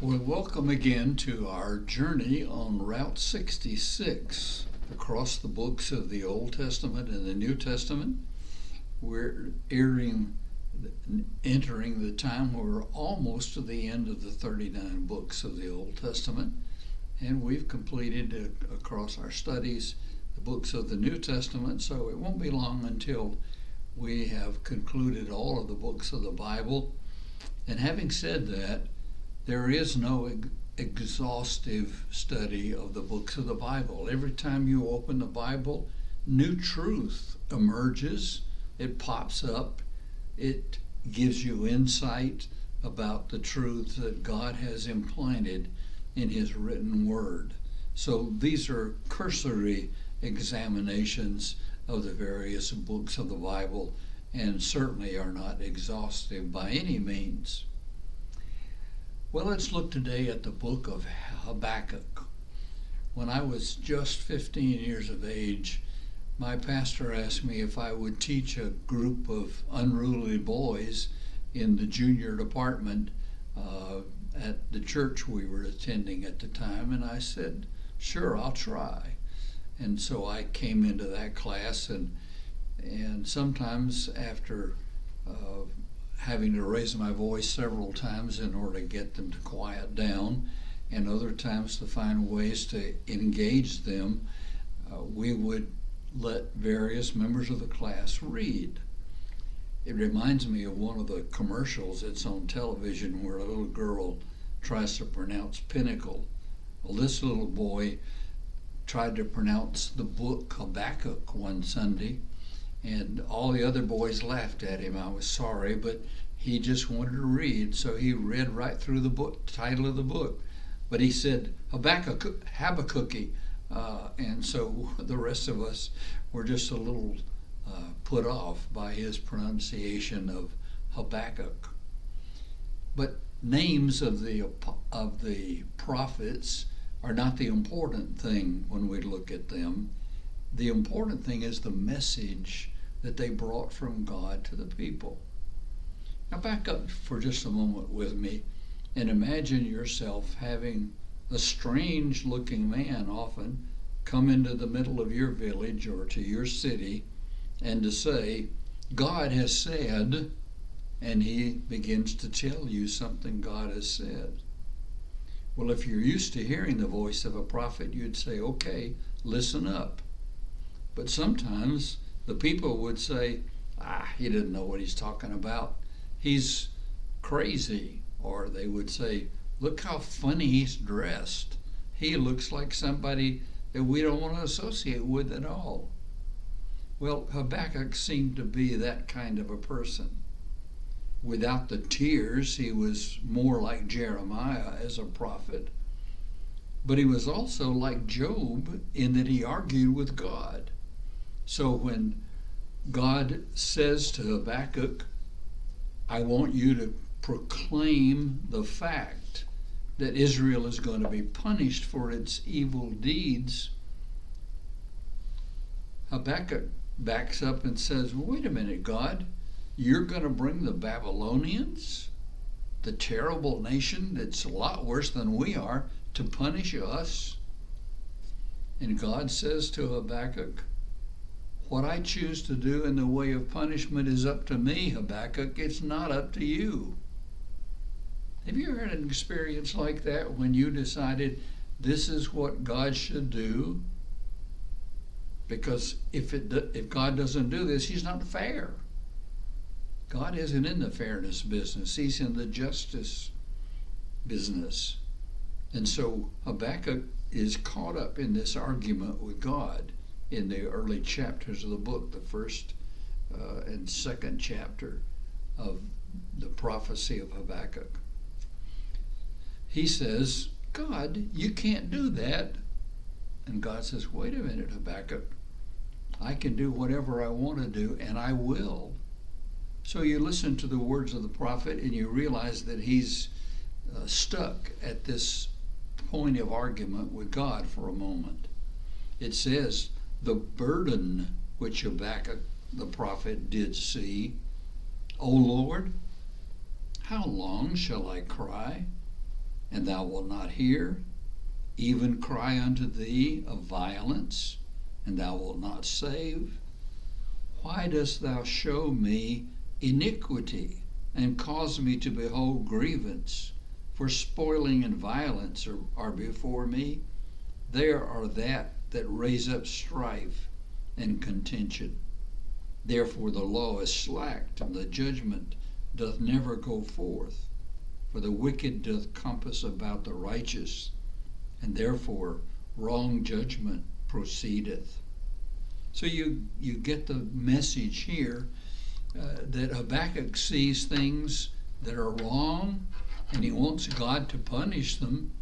Well, welcome again to our journey on Route 66 across the books of the Old Testament and the New Testament. We're entering the time where we're almost to the end of the 39 books of the Old Testament, and we've completed across our studies the books of the New Testament, so it won't be long until we have concluded all of the books of the Bible. And having said that, there is no exhaustive study of the books of the Bible. Every time you open the Bible, new truth emerges, it pops up, it gives you insight about the truth that God has implanted in His written Word. So these are cursory examinations of the various books of the Bible and certainly are not exhaustive by any means. Well, let's look today at the book of Habakkuk. When I was just 15 years of age, my pastor asked me if I would teach a group of unruly boys in the junior department at the church we were attending at the time, and I said, sure, I'll try. And so I came into that class, and sometimes after having to raise my voice several times in order to get them to quiet down, and other times to find ways to engage them, we would let various members of the class read. It reminds me of one of the commercials that's on television where a little girl tries to pronounce pinnacle. Well, this little boy tried to pronounce the book Habakkuk one Sunday, and all the other boys laughed at him. I was sorry, but he just wanted to read, so he read right through the book, title of the book. But he said Habakkuk, and so the rest of us were just a little put off by his pronunciation of Habakkuk. But names of the prophets are not the important thing when we look at them. The important thing is the message that they brought from God to the people. Now back up for just a moment with me and imagine yourself having a strange looking man often come into the middle of your village or to your city and to say, God has said, and he begins to tell you something God has said. Well, if you're used to hearing the voice of a prophet, you'd say, okay, listen up. But sometimes the people would say, he doesn't know what he's talking about. He's crazy. Or they would say, look how funny he's dressed. He looks like somebody that we don't want to associate with at all. Well, Habakkuk seemed to be that kind of a person. Without the tears, he was more like Jeremiah as a prophet. But he was also like Job in that he argued with God. So when God says to Habakkuk, I want you to proclaim the fact that Israel is going to be punished for its evil deeds, Habakkuk backs up and says, wait a minute, God, you're going to bring the Babylonians, the terrible nation that's a lot worse than we are, to punish us? And God says to Habakkuk, what I choose to do in the way of punishment is up to me, Habakkuk. It's not up to you. Have you ever had an experience like that when you decided this is what God should do? Because if God doesn't do this, he's not fair. God isn't in the fairness business. He's in the justice business. And so Habakkuk is caught up in this argument with God in the early chapters of the book, the first and second chapter of the prophecy of Habakkuk. He says, God, you can't do that. And God says, wait a minute, Habakkuk. I can do whatever I want to do, and I will. So you listen to the words of the prophet, and you realize that he's stuck at this point of argument with God for a moment. It says, the burden which Habakkuk the prophet did see, O Lord, how long shall I cry? and thou wilt not hear, even cry unto thee of violence, and thou wilt not save? Why dost thou show me iniquity, and cause me to behold grievance? For spoiling and violence are before me. There are that raise up strife and contention. Therefore the law is slacked, and the judgment doth never go forth. For the wicked doth compass about the righteous, and therefore wrong judgment proceedeth. So you get the message here that Habakkuk sees things that are wrong, and he wants God to punish them,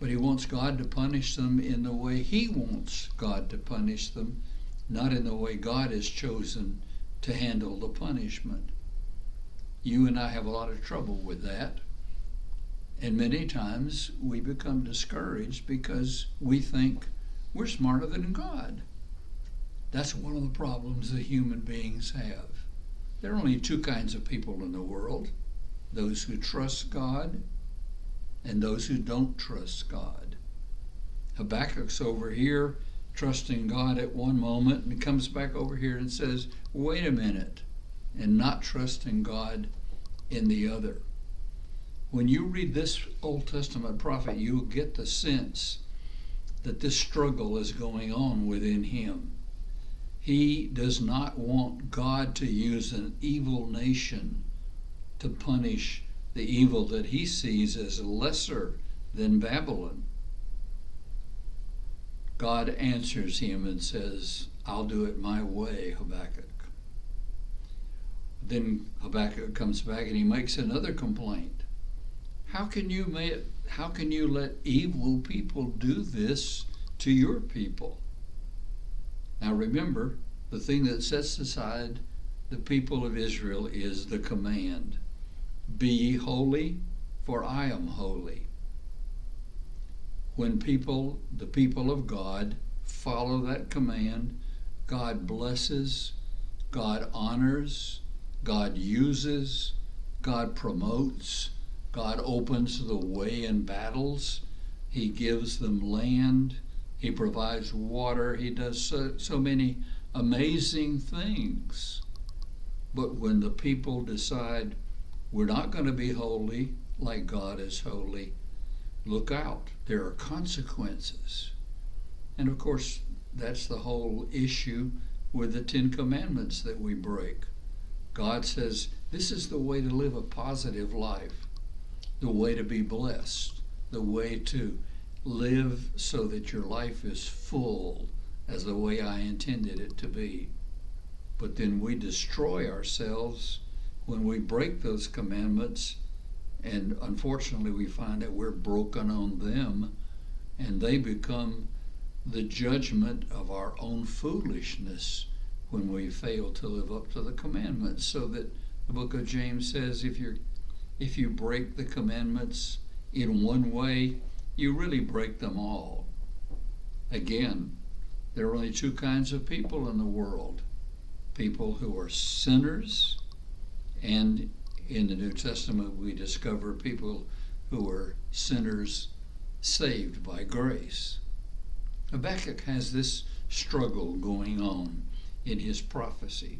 but he wants God to punish them in the way he wants God to punish them, not in the way God has chosen to handle the punishment. You and I have a lot of trouble with that. And many times we become discouraged because we think we're smarter than God. That's one of the problems that human beings have. There are only two kinds of people in the world: those who trust God and those who don't trust God. Habakkuk's over here trusting God at one moment, and comes back over here and says, wait a minute, and not trusting God in the other. When you read this Old Testament prophet, you'll get the sense that this struggle is going on within him. He does not want God to use an evil nation to punish the evil that he sees as lesser than Babylon. God answers him and says, I'll do it my way, Habakkuk. Then Habakkuk comes back and he makes another complaint. How can you let evil people do this to your people? Now remember, the thing that sets aside the people of Israel is the command, be ye holy, for I am holy. When the people of God follow that command, God blesses, God honors, God uses, God promotes, God opens the way in battles. He gives them land. He provides water. He does so many amazing things. But when the people decide we're not going to be holy like God is holy, look out. There are consequences. And of course, that's the whole issue with the Ten Commandments that we break. God says this is the way to live a positive life, the way to be blessed, the way to live so that your life is full as the way I intended it to be. But then we destroy ourselves when we break those commandments, and unfortunately we find that we're broken on them, and they become the judgment of our own foolishness when we fail to live up to the commandments. So that the book of James says if you break the commandments in one way, you really break them all. Again, there are only two kinds of people in the world: people who are sinners, and in the New Testament we discover people who are sinners saved by grace. Habakkuk has this struggle going on in his prophecy.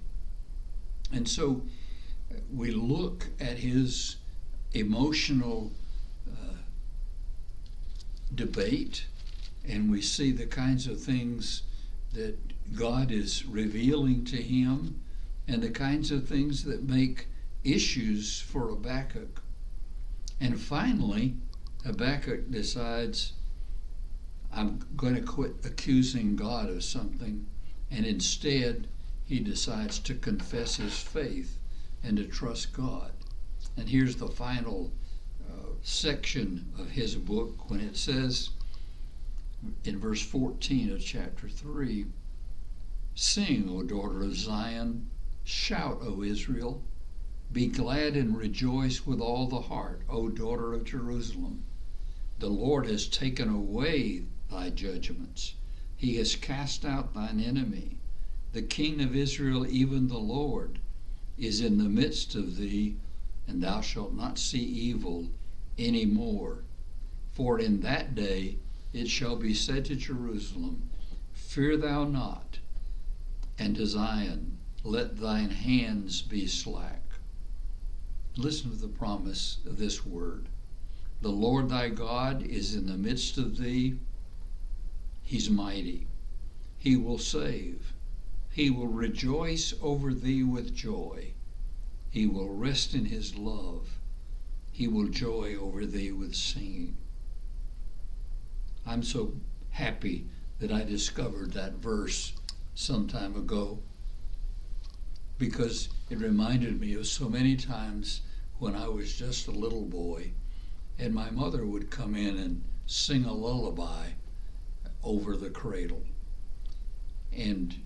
And so we look at his emotional debate, and we see the kinds of things that God is revealing to him, and the kinds of things that make issues for Habakkuk. And finally, Habakkuk decides, I'm going to quit accusing God of something, and instead he decides to confess his faith and to trust God. And here's the final section of his book when it says in verse 14 of chapter 3, sing, O daughter of Zion, shout, O Israel, be glad and rejoice with all the heart, O daughter of Jerusalem. The Lord has taken away thy judgments. He has cast out thine enemy. The King of Israel, even the Lord, is in the midst of thee, and thou shalt not see evil any more. For in that day it shall be said to Jerusalem, Fear thou not, and to Zion, let thine hands be slack. Listen to the promise of this word. The Lord thy God is in the midst of thee. He's mighty. He will save. He will rejoice over thee with joy. He will rest in his love. He will joy over thee with singing. I'm so happy that I discovered that verse some time ago, because it reminded me of so many times when I was just a little boy and my mother would come in and sing a lullaby over the cradle. And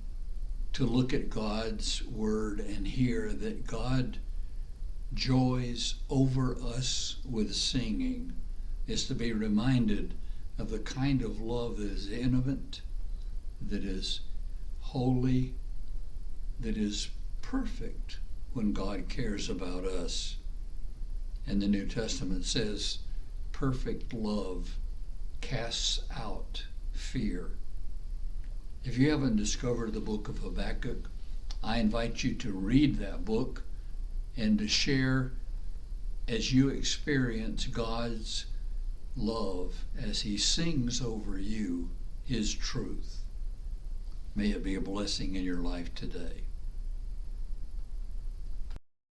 to look at God's word and hear that God joys over us with singing is to be reminded of the kind of love that is intimate, that is holy, that is perfect when God cares about us. And the New Testament says, perfect love casts out fear. If you haven't discovered the book of Habakkuk, I invite you to read that book and to share as you experience God's love as he sings over you his truth. May it be a blessing in your life today.